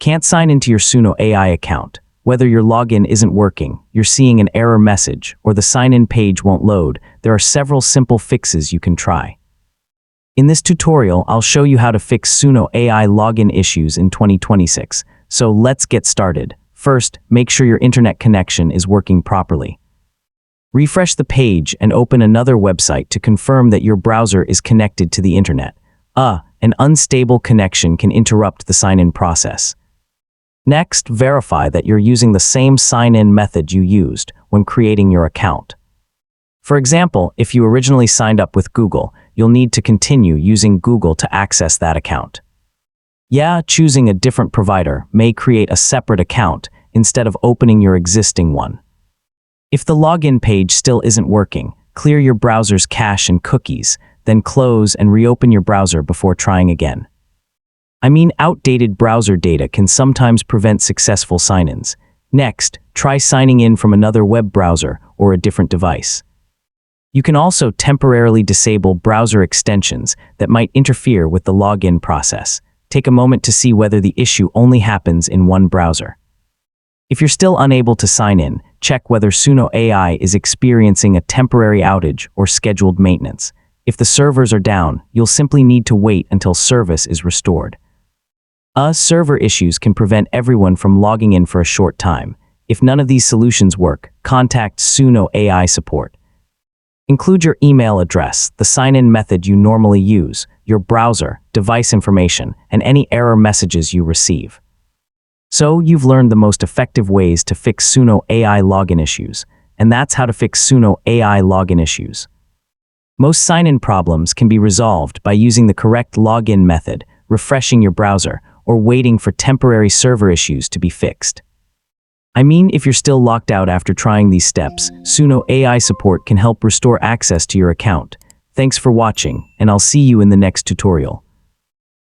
Can't sign into your Suno AI account. Whether your login isn't working, you're seeing an error message, or the sign-in page won't load, there are several simple fixes you can try. In this tutorial, I'll show you how to fix Suno AI login issues in 2026. So let's get started. First, make sure your internet connection is working properly. Refresh the page and open another website to confirm that your browser is connected to the internet. An unstable connection can interrupt the sign-in process. Next, verify that you're using the same sign-in method you used when creating your account. For example, if you originally signed up with Google, you'll need to continue using Google to access that account. Choosing a different provider may create a separate account instead of opening your existing one. If the login page still isn't working, clear your browser's cache and cookies, then close and reopen your browser before trying again. Outdated browser data can sometimes prevent successful sign-ins. Next, try signing in from another web browser or a different device. You can also temporarily disable browser extensions that might interfere with the login process. Take a moment to see whether the issue only happens in one browser. If you're still unable to sign in, check whether Suno AI is experiencing a temporary outage or scheduled maintenance. If the servers are down, you'll simply need to wait until service is restored. Server issues can prevent everyone from logging in for a short time. If none of these solutions work, contact Suno AI support. Include your email address, the sign-in method you normally use, your browser, device information, and any error messages you receive. So you've learned the most effective ways to fix Suno AI login issues, and that's how to fix Suno AI login issues. Most sign-in problems can be resolved by using the correct login method, refreshing your browser, or waiting for temporary server issues to be fixed. If you're still locked out after trying these steps, Suno AI support can help restore access to your account. Thanks for watching, and I'll see you in the next tutorial.